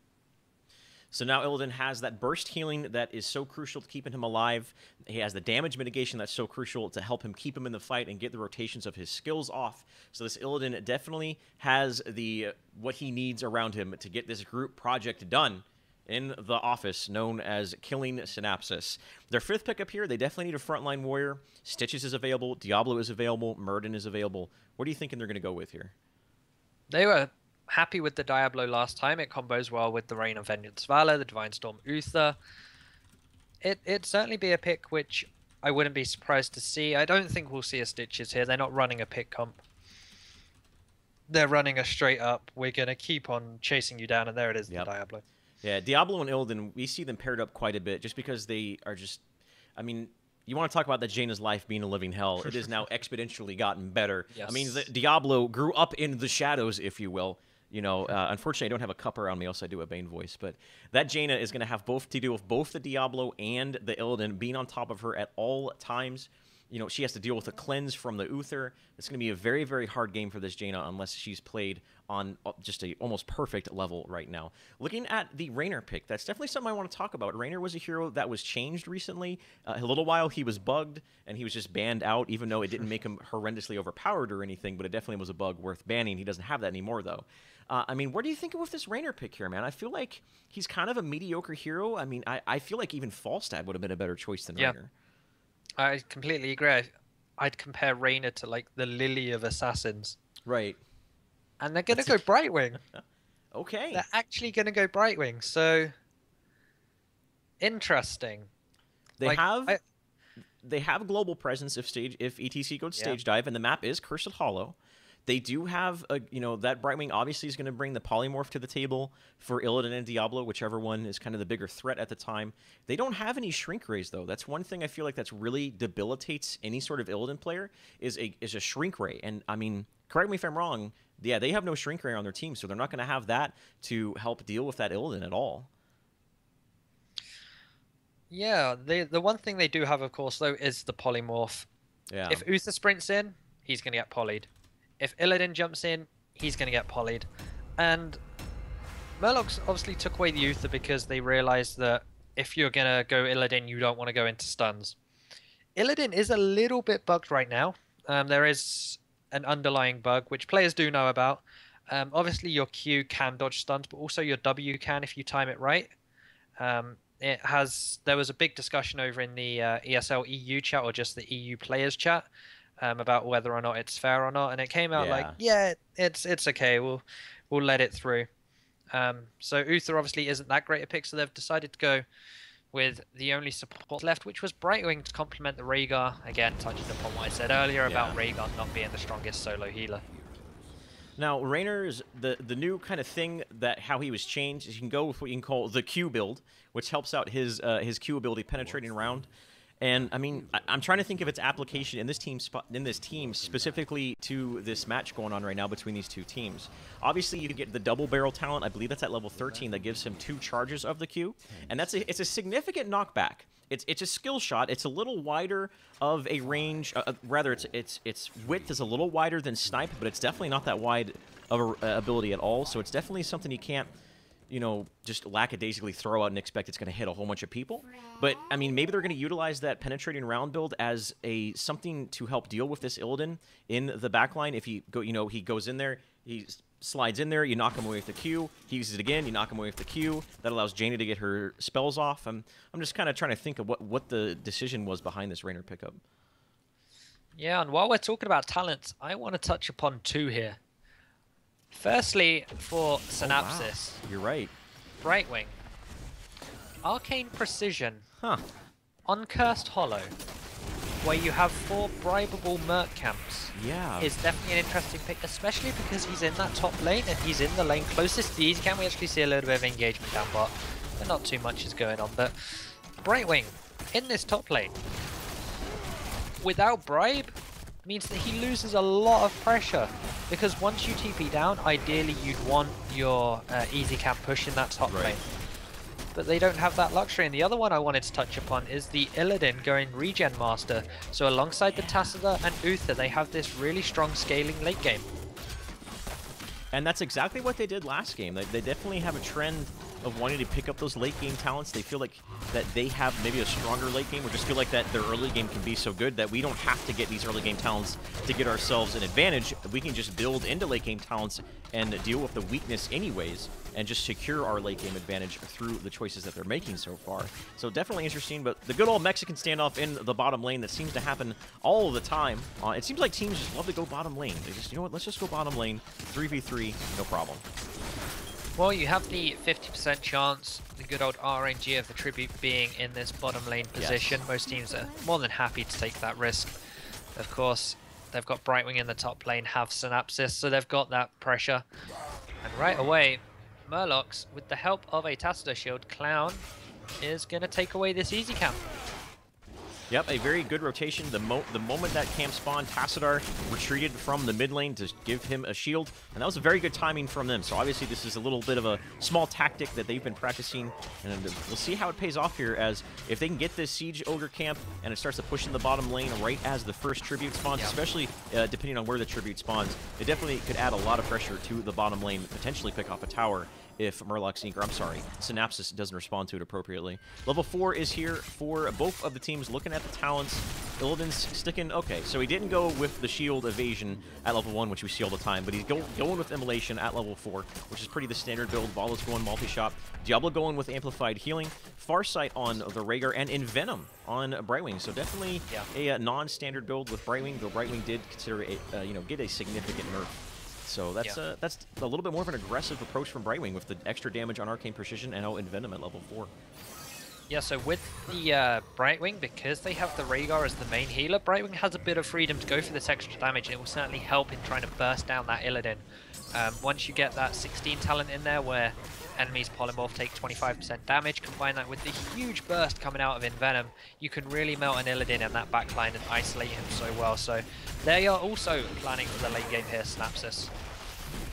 So now Illidan has that burst healing that is so crucial to keeping him alive. He has the damage mitigation that's so crucial to help him keep him in the fight and get the rotations of his skills off. So this Illidan definitely has the what he needs around him to get this group project done in the office known as killing Synapsis. Their 5th pickup here, they definitely need a frontline warrior. Stitches is available, Diablo is available, Murden is available. What are you thinking they're going to go with here? They were happy with the Diablo last time. It combos well with the Rain of Vengeance Valor, the Divine Storm Uther. It'd certainly be a pick which I wouldn't be surprised to see. I don't think we'll see a Stitches here. They're not running a pick comp. They're running a straight up, we're going to keep on chasing you down, and there it is, the Diablo. Yeah, Diablo and Illidan, we see them paired up quite a bit just because they are just, I mean, you want to talk about that Jaina's life being a living hell. It has now exponentially gotten better. Yes. I mean, Diablo grew up in the shadows, if you will. You know, unfortunately, I don't have a cup around me, else I do a Bane voice. But that Jaina is going to have to deal with both the Diablo and the Illidan being on top of her at all times. You know, she has to deal with a cleanse from the Uther. It's going to be a very, very hard game for this Jaina unless she's played on just a almost perfect level right now. Looking at the Raynor pick, that's definitely something I want to talk about. Raynor was a hero that was changed recently. A little while he was bugged, and he was just banned out, even though it didn't make him horrendously overpowered or anything, but it definitely was a bug worth banning. He doesn't have that anymore, though. I mean, what do you think with this Raynor pick here, man? I feel like he's kind of a mediocre hero. I mean, I feel like even Falstad would have been a better choice than Raynor. I completely agree. I'd compare Raynor to, like, the Lily of Assassins. Right. And they're going to go Brightwing. Okay. They're actually going to go Brightwing, so... Interesting. They have global presence if ETC goes stage dive, and the map is Cursed Hollow. They do have, that Brightwing obviously is going to bring the polymorph to the table for Illidan and Diablo, whichever one is kind of the bigger threat at the time. They don't have any shrink rays, though. That's one thing I feel like that's really debilitates any sort of Illidan player is a shrink ray. And, I mean, correct me if I'm wrong, yeah, they have no shrink ray on their team, so they're not going to have that to help deal with that Illidan at all. Yeah, the one thing they do have, of course, though, is the polymorph. Yeah. If Uther sprints in, he's going to get polyed. If Illidan jumps in, he's going to get polyed. And Murlocs obviously took away the Uther because they realized that if you're going to go Illidan, you don't want to go into stuns. Illidan is a little bit bugged right now. There is an underlying bug, which players do know about. Obviously, your Q can dodge stuns, but also your W can if you time it right. There was a big discussion over in the ESL EU chat, or just the EU players chat, about whether or not it's fair or not, and it came out it's okay, we'll let it through. So Uther obviously isn't that great a pick, so they've decided to go with the only support left, which was Brightwing to complement the Rhaegar. Again, touching upon what I said earlier about Rhaegar not being the strongest solo healer. Now, Raynor's the new kind of thing that how he was changed is you can go with what you can call the Q build, which helps out his Q ability penetrating around. And I mean, I'm trying to think of its application in this team specifically to this match going on right now between these two teams. Obviously, you get the double barrel talent. I believe that's at level 13 that gives him 2 charges of the Q, and it's a significant knockback. It's a skill shot. It's a little wider of a range. Rather, its width is a little wider than Snipe, but it's definitely not that wide of a ability at all. So it's definitely something you can't, just lackadaisically throw out and expect it's going to hit a whole bunch of people. But, I mean, maybe they're going to utilize that penetrating round build as something to help deal with this Illidan in the backline. If he goes in there, he slides in there, you knock him away with the Q, he uses it again, you knock him away with the Q. That allows Jaina to get her spells off. I'm just kind of trying to think of what the decision was behind this Raynor pickup. Yeah, and while we're talking about talents, I want to touch upon 2 here. Firstly, for Synapsis. Oh, wow. You're right. Brightwing. Arcane Precision. Huh. On Cursed Hollow, where you have 4 bribable Merc camps. Yeah. Is definitely an interesting pick, especially because he's in that top lane and he's in the lane closest to the easy camp. We actually see a little bit of engagement down bot, but not too much is going on. But Brightwing, in this top lane without Bribe means that he loses a lot of pressure, because once you TP down, ideally you'd want your easy camp push in that top lane. But they don't have that luxury. And the other one I wanted to touch upon is the Illidan going Regen Master. So alongside the Tassadar and Uther, they have this really strong scaling late game. And that's exactly what they did last game. They definitely have a trend of wanting to pick up those late game talents. They feel like that they have maybe a stronger late game, or just feel like that their early game can be so good that we don't have to get these early game talents to get ourselves an advantage. We can just build into late game talents and deal with the weakness anyways, and just secure our late game advantage through the choices that they're making so far. So definitely interesting, but the good old Mexican standoff in the bottom lane that seems to happen all the time. It seems like teams just love to go bottom lane. They just, you know what, let's just go bottom lane, 3v3, no problem. Well, you have the 50% chance, the good old RNG of the Tribute being in this bottom lane position. Yes. Most teams are more than happy to take that risk. Of course, they've got Brightwing in the top lane, have Synapsis, so they've got that pressure. And right away, Murlocs, with the help of a Tassadar shield, Clown is going to take away this easy camp. Yep, a very good rotation. The moment that camp spawned, Tassadar retreated from the mid lane to give him a shield, and that was a very good timing from them. So obviously this is a little bit of a small tactic that they've been practicing, and we'll see how it pays off here, as if they can get this Siege Ogre camp and it starts to push in the bottom lane right as the first tribute spawns, especially depending on where the tribute spawns, it definitely could add a lot of pressure to the bottom lane, potentially pick off a tower if Murlocs Inc, or I'm sorry, Synapsis doesn't respond to it appropriately. Level 4 is here for both of the teams. Looking at the talents, Illidan's sticking, okay, so he didn't go with the shield evasion at level 1, which we see all the time, but he's going with immolation at level 4, which is pretty the standard build. Valo's going multi-shot. Diablo going with amplified healing. Farsight on the Rhaegar, and Envenom on Brightwing. So definitely a non-standard build with Brightwing, though Brightwing did consider get a significant nerf. So that's a little bit more of an aggressive approach from Brightwing with the extra damage on Arcane Precision and now Envenom at level 4. Yeah, so with the Brightwing, because they have the Rhaegar as the main healer, Brightwing has a bit of freedom to go for this extra damage, and it will certainly help in trying to burst down that Illidan. Once you get that 16 talent in there where enemies polymorph take 25% damage, combine that with the huge burst coming out of Envenom, you can really melt an Illidan in that backline and isolate him so well. So they are also planning for the late game here, Synapsis.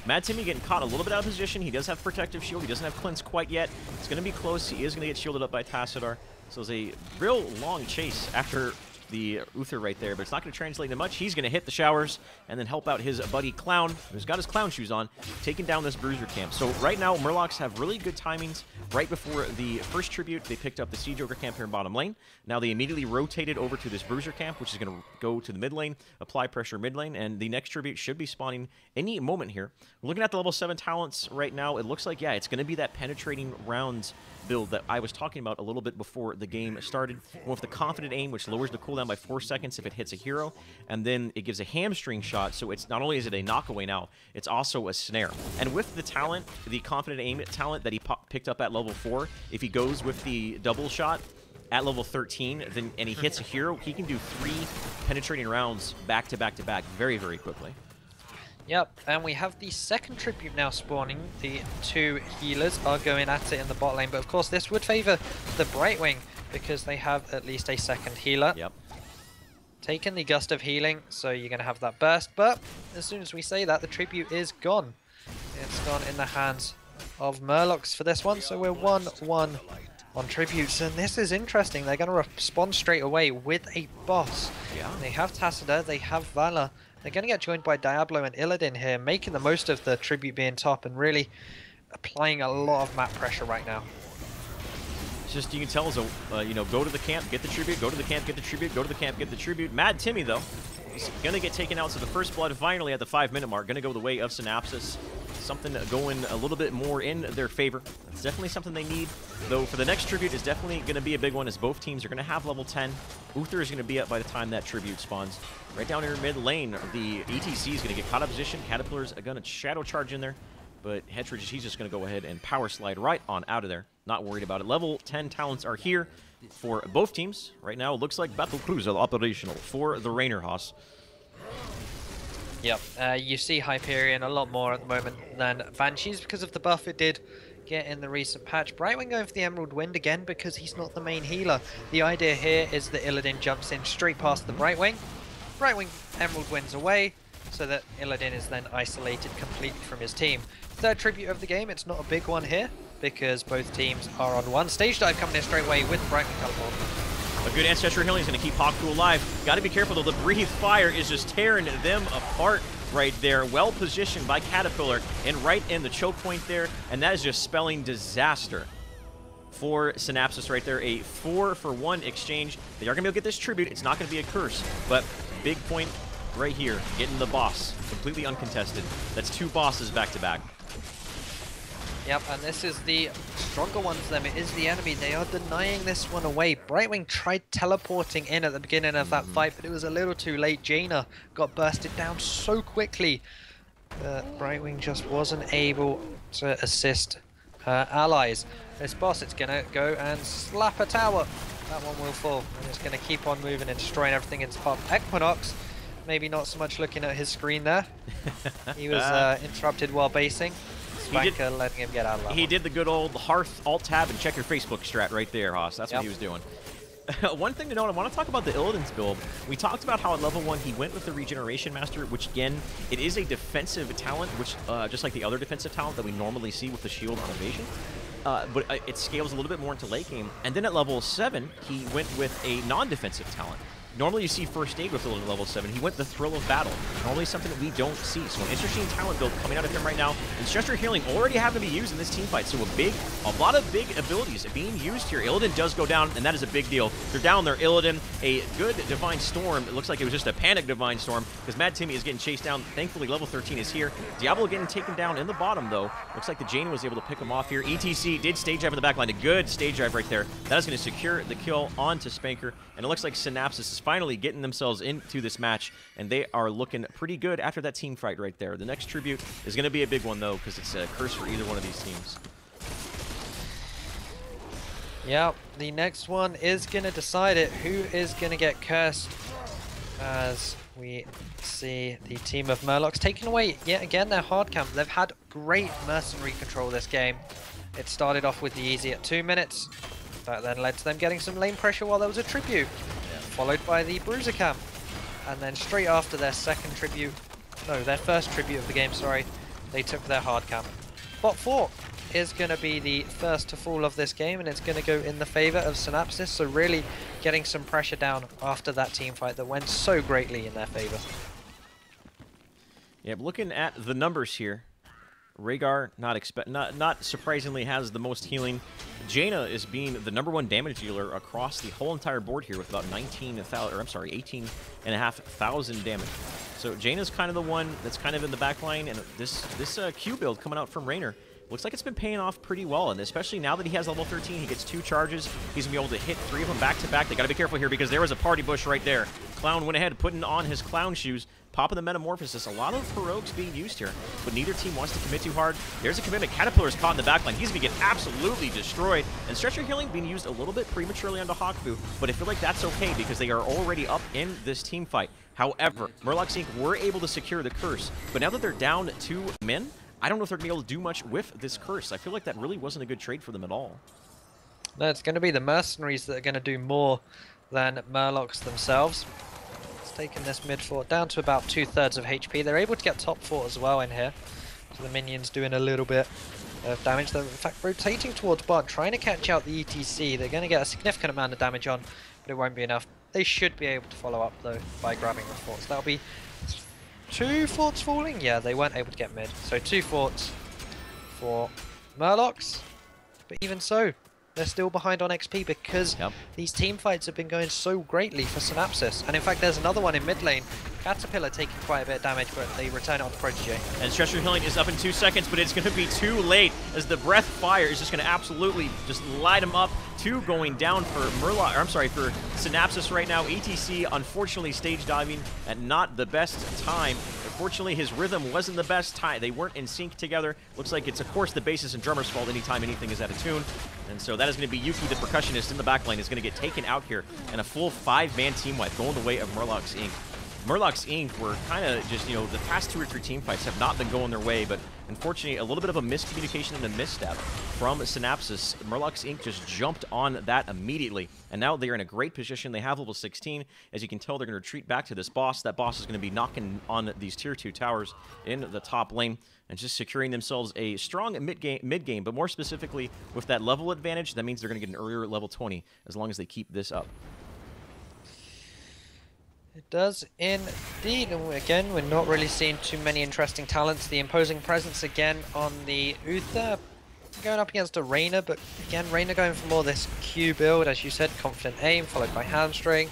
Mad Timmy getting caught a little bit out of position. He does have Protective Shield. He doesn't have Cleanse quite yet. It's going to be close. He is going to get shielded up by Tassadar. So it's a real long chase after the Uther right there, but it's not going to translate into much. He's going to hit the showers and then help out his buddy Clown, who's got his clown shoes on, taking down this Bruiser camp. So right now, Murlocs have really good timings. Right before the first tribute, they picked up the Siege Ogre camp here in bottom lane. Now they immediately rotated over to this Bruiser camp, which is going to go to the mid lane, apply pressure mid lane, and the next tribute should be spawning any moment here. Looking at the level 7 talents right now, it looks like, yeah, it's going to be that penetrating rounds build that I was talking about a little bit before the game started. With the Confident Aim, which lowers the cooldown by 4 seconds if it hits a hero, and then it gives a hamstring shot, so it's not only is it a knockaway now, it's also a snare. And with the talent, the Confident Aim talent that he picked up at level 4, if he goes with the double shot at level 13, and he hits a hero, he can do 3 penetrating rounds back to back to back very, very quickly. Yep, and we have the second tribute now spawning. The 2 healers are going at it in the bot lane, but of course this would favor the Brightwing because they have at least a second healer. Yep. Taking the Gust of Healing, so you're going to have that burst, but as soon as we say that, the tribute is gone. It's gone in the hands of Murlocs for this one, so we're 1-1 on tributes, and this is interesting. They're going to respond straight away with a boss. Yeah. They have Tassadar, they have Valor. They're going to get joined by Diablo and Illidan here, making the most of the tribute being top and really applying a lot of map pressure right now. It's just, you can tell, so, go to the camp, get the tribute, go to the camp, get the tribute, go to the camp, get the tribute. Mad Timmy, though, is going to get taken out, so the first blood finally at the 5-minute mark, going to go the way of Synapsis. Something going a little bit more in their favor. It's definitely something they need, though for the next tribute is definitely going to be a big one, as both teams are going to have level 10. Uther is going to be up by the time that tribute spawns. Right down here mid lane, the ETC is going to get caught up position. Caterpillar's going to shadow charge in there, but Hetridge, he's just going to go ahead and power slide right on out of there. Not worried about it. Level 10 talents are here for both teams. Right now, it looks like Battle Cruiser operational for the Rainer Haas. Yep, you see Hyperion a lot more at the moment than Banshees because of the buff it did get in the recent patch. Brightwing going for the Emerald Wind again because he's not the main healer. The idea here is that Illidan jumps in straight past the Brightwing. Brightwing Emerald Winds away, so that Illidan is then isolated completely from his team. Third tribute of the game, it's not a big one here, because both teams are on one. Stage dive coming in straight away with Brightwing teleport. A good Ancestral Healing is going to keep Haku alive. Got to be careful though, the Breathe Fire is just tearing them apart right there. Well positioned by Caterpillar and right in the choke point there, and that is just spelling disaster for Synapsis right there. A 4-for-1 exchange. They are going to be able to get this tribute. It's not going to be a curse, but big point right here, getting the boss completely uncontested. That's 2 bosses back to back. Yep, and this is the stronger one for them. It is the enemy. They are denying this one away. Brightwing tried teleporting in at the beginning of that fight, but it was a little too late. Jaina got bursted down so quickly that Brightwing just wasn't able to assist her allies. This boss, it's going to go and slap a tower. That one will fall, and it's going to keep on moving and destroying everything in its path. Equinox, maybe not so much looking at his screen there. He was interrupted while basing. Spanker letting him get out of that He did the good old Hearth Alt-Tab and check your Facebook strat right there, Haas. That's what he was doing. One thing to note, I want to talk about the Illidan's build. We talked about how at level 1 he went with the Regeneration Master, which again, it is a defensive talent, which just like the other defensive talent that we normally see with the Shield on Evasion. But it scales a little bit more into late game. And then at level 7, he went with a non-defensive talent. Normally you see First Aid with Illidan level 7. He went the Thrill of Battle. Normally something that we don't see. So an interesting talent build coming out of him right now. Ancestral Healing already having to be used in this team fight. So a lot of big abilities being used here. Illidan does go down, and that is a big deal. They're down there. Illidan, a good Divine Storm. It looks like it was just a panic Divine Storm because Mad Timmy is getting chased down. Thankfully, level 13 is here. Diablo getting taken down in the bottom, though. Looks like the Jaina was able to pick him off here. ETC did stage dive in the backline. A good stage dive right there. That is going to secure the kill onto Spanker. And it looks like Synapsis is finally getting themselves into this match, and they are looking pretty good after that team fight right there. The next tribute is going to be a big one, though, because it's a curse for either one of these teams. Yeah, the next one is going to decide it. Who is going to get cursed? As we see the team of Murlocs taking away, yet again, their hard camp. They've had great mercenary control this game. It started off with the easy at 2 minutes. That then led to them getting some lane pressure while there was a tribute, followed by the bruiser camp, and then straight after their second tribute, no, their first tribute of the game, sorry, they took their hard camp. Bot 4 is going to be the first to fall of this game, and it's going to go in the favor of Synapsis, so really getting some pressure down after that team fight that went so greatly in their favor. Yeah, looking at the numbers here, Rhaegar, not surprisingly, has the most healing. Jaina is being the #1 damage dealer across the whole entire board here with about 18,500 damage. So Jaina's kind of the one that's kind of in the back line, and this Q build coming out from Raynor looks like it's been paying off pretty well, and especially now that he has level 13, he gets 2 charges. He's going to be able to hit 3 of them back to back. They got to be careful here because there was a party bush right there. Clown went ahead, putting on his clown shoes, popping the Metamorphosis. A lot of heroics being used here, but neither team wants to commit too hard. There's a commitment. Caterpillar's caught in the backline. He's going to get absolutely destroyed. And Stretcher Healing being used a little bit prematurely onto Haku, but I feel like that's okay because they are already up in this team fight. However, Murlocs Inc. were able to secure the curse, but now that they're down 2 men, I don't know if they're going to be able to do much with this curse. I feel like that really wasn't a good trade for them at all. No, it's going to be the mercenaries that are going to do more than Murlocs themselves. It's taken this mid fort down to about 2/3 of HP. They're able to get top fort as well in here. So the minions doing a little bit of damage. They're in fact rotating towards bot, trying to catch out the ETC. They're going to get a significant amount of damage on, but it won't be enough. They should be able to follow up though by grabbing the forts. That'll be 2 forts falling? Yeah, they weren't able to get mid. So 2 forts for Murlocs. But even so, they're still behind on XP because these team fights have been going so greatly for Synapsis. And in fact, there's another one in mid lane. Caterpillar taking quite a bit of damage, but they return it on Protege. And Stretcher Healing is up in 2 seconds, but it's going to be too late as the Breath Fire is just going to absolutely just light him up. 2 going down for for Synapsis right now. ETC unfortunately stage diving at not the best time. Unfortunately, his rhythm wasn't the best time. They weren't in sync together. Looks like it's, of course, the bassist and drummer's fault anytime anything is out of tune. And so that is going to be Yuki, the percussionist in the backline, is going to get taken out here. And a full 5-man team wipe going the way of Murlocs Inc. Murlocs Inc. were kind of just, you know, the past 2 or 3 team fights have not been going their way, but unfortunately, a little bit of a miscommunication and a misstep from Synapsis. Murlocs Inc. just jumped on that immediately, and now they're in a great position. They have level 16. As you can tell, they're going to retreat back to this boss. That boss is going to be knocking on these tier 2 towers in the top lane and just securing themselves a strong mid-game, but more specifically, with that level advantage, that means they're going to get an earlier level 20 as long as they keep this up. It does indeed, and again, we're not really seeing too many interesting talents. The imposing presence again on the Uther, going up against a Reyna, but again, Reyna going for more this Q build, as you said, confident aim, followed by hamstring,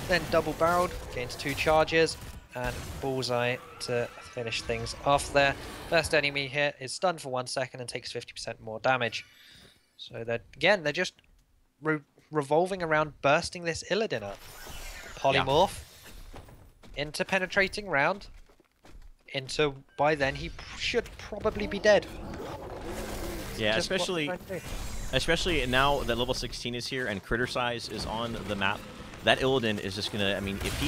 then double-barreled, gains 2 charges, and bullseye to finish things off there. First enemy hit is stunned for 1 second and takes 50% more damage. So that again, they're just revolving around bursting this Illidan up. Polymorph. Yeah. Into penetrating round, into by then he should probably be dead. Yeah, especially now that level 16 is here and critter size is on the map. That Illidan is just gonna, I mean, if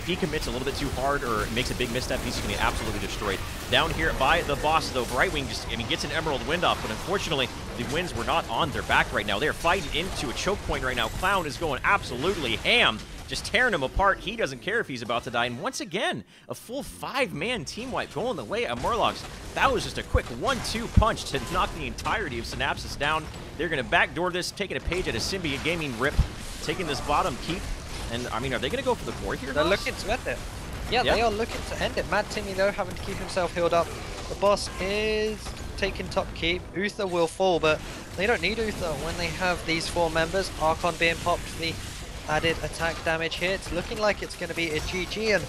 he commits a little bit too hard or makes a big misstep, he's gonna be absolutely destroyed. Down here by the boss though, Brightwing just, I mean, gets an Emerald Wind off, but unfortunately the winds were not on their back right now. They're fighting into a choke point right now. Clown is going absolutely ham, just tearing him apart. He doesn't care if he's about to die. And once again, a full 5-man team wipe going the way of Murlocs. That was just a quick 1-2 punch to knock the entirety of Synapsis down. They're going to backdoor this, taking a page out of Symbiote Gaming Rip, taking this bottom keep. And, I mean, are they going to go for the core here? They're looking to end it. Yeah, they are looking to end it. Mad Timmy, though, having to keep himself healed up. The boss is taking top keep. Uther will fall, but they don't need Uther when they have these 4 members. Archon being popped, the added attack damage here. It's looking like it's going to be a GG, and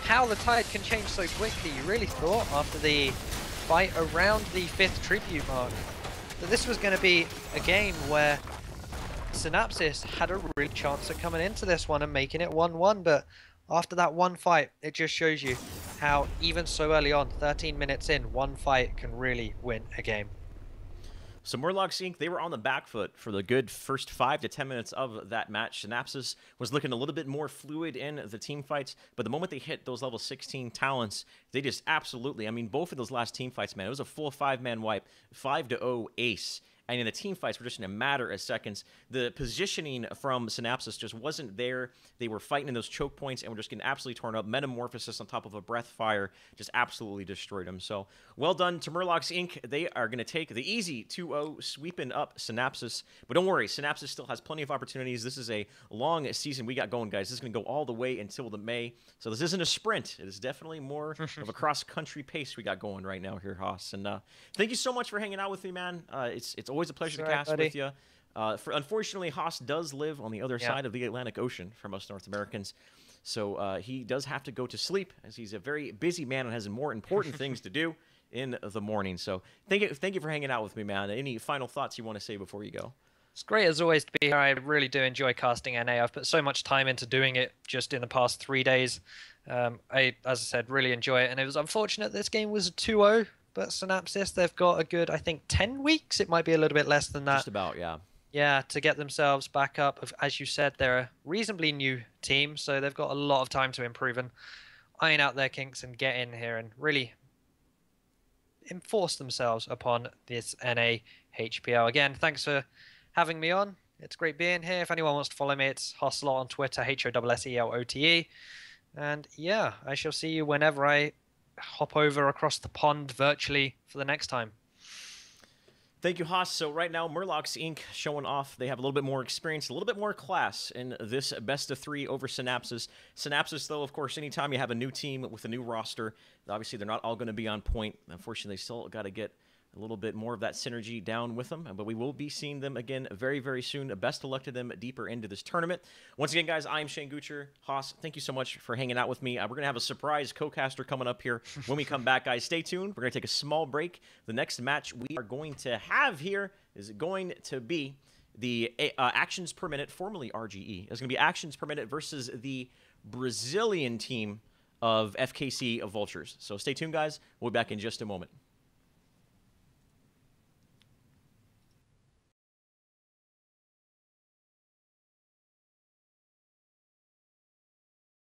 how the tide can change so quickly. You really thought after the fight around the 5th tribute mark that this was going to be a game where Synapsis had a real chance at coming into this one and making it 1-1, but after that one fight, it just shows you how even so early on, 13 minutes in, one fight can really win a game. So Murlocs Inc., they were on the back foot for the good first 5 to 10 minutes of that match. Synapsis was looking a little bit more fluid in the team fights, but the moment they hit those level 16 talents, they just absolutely, I mean, both of those last team fights, man, it was a full 5-man wipe, 5-0 ace. And in the team fights, were just in a matter of seconds. The positioning from Synapsis just wasn't there. They were fighting in those choke points and were just getting absolutely torn up. Metamorphosis on top of a breath fire just absolutely destroyed them. So, well done to Murlocs Inc. They are going to take the easy 2-0, sweeping up Synapsis. But don't worry, Synapsis still has plenty of opportunities. This is a long season we got going, guys. This is going to go all the way until the May. So this isn't a sprint. It is definitely more of a cross-country pace we got going right now here, Haas. And thank you so much for hanging out with me, man. It's always a pleasure to cast with you. Unfortunately, Haas does live on the other side of the Atlantic Ocean for most North Americans. So he does have to go to sleep, as he's a very busy man and has more important things to do in the morning. So thank you for hanging out with me, man. Any final thoughts you want to say before you go? It's great as always to be here. I really do enjoy casting NA. I've put so much time into doing it just in the past 3 days. As I said, really enjoy it. And it was unfortunate this game was a 2-0. But Synapsis, they've got a good, I think, 10 weeks. It might be a little bit less than that. Just about, yeah. Yeah, to get themselves back up. As you said, they're a reasonably new team, so they've got a lot of time to improve and iron out their kinks and get in here and really enforce themselves upon this NA HPL. Again, thanks for having me on. It's great being here. If anyone wants to follow me, it's Hosselot on Twitter, HOSSELOTE. And yeah, I shall see you whenever I hop over across the pond virtually for the next time. Thank you, Haas. So right now, Murlocs Inc. showing off. They have a little bit more experience, a little bit more class in this best of 3 over Synapsis. Synapsis, though, of course, anytime you have a new team with a new roster, obviously they're not all going to be on point. Unfortunately, they still got to get a little bit more of that synergy down with them, but we will be seeing them again very, very soon. Best of luck to them deeper into this tournament. Once again, guys, I'm Shane Gucher. Haas, thank you so much for hanging out with me. We're going to have a surprise co-caster coming up here when we come back, guys. Stay tuned. We're going to take a small break. The next match we are going to have here is going to be the actions per minute, formerly RGE. It's going to be actions per minute versus the Brazilian team of FKC of Vultures. So stay tuned, guys. We'll be back in just a moment.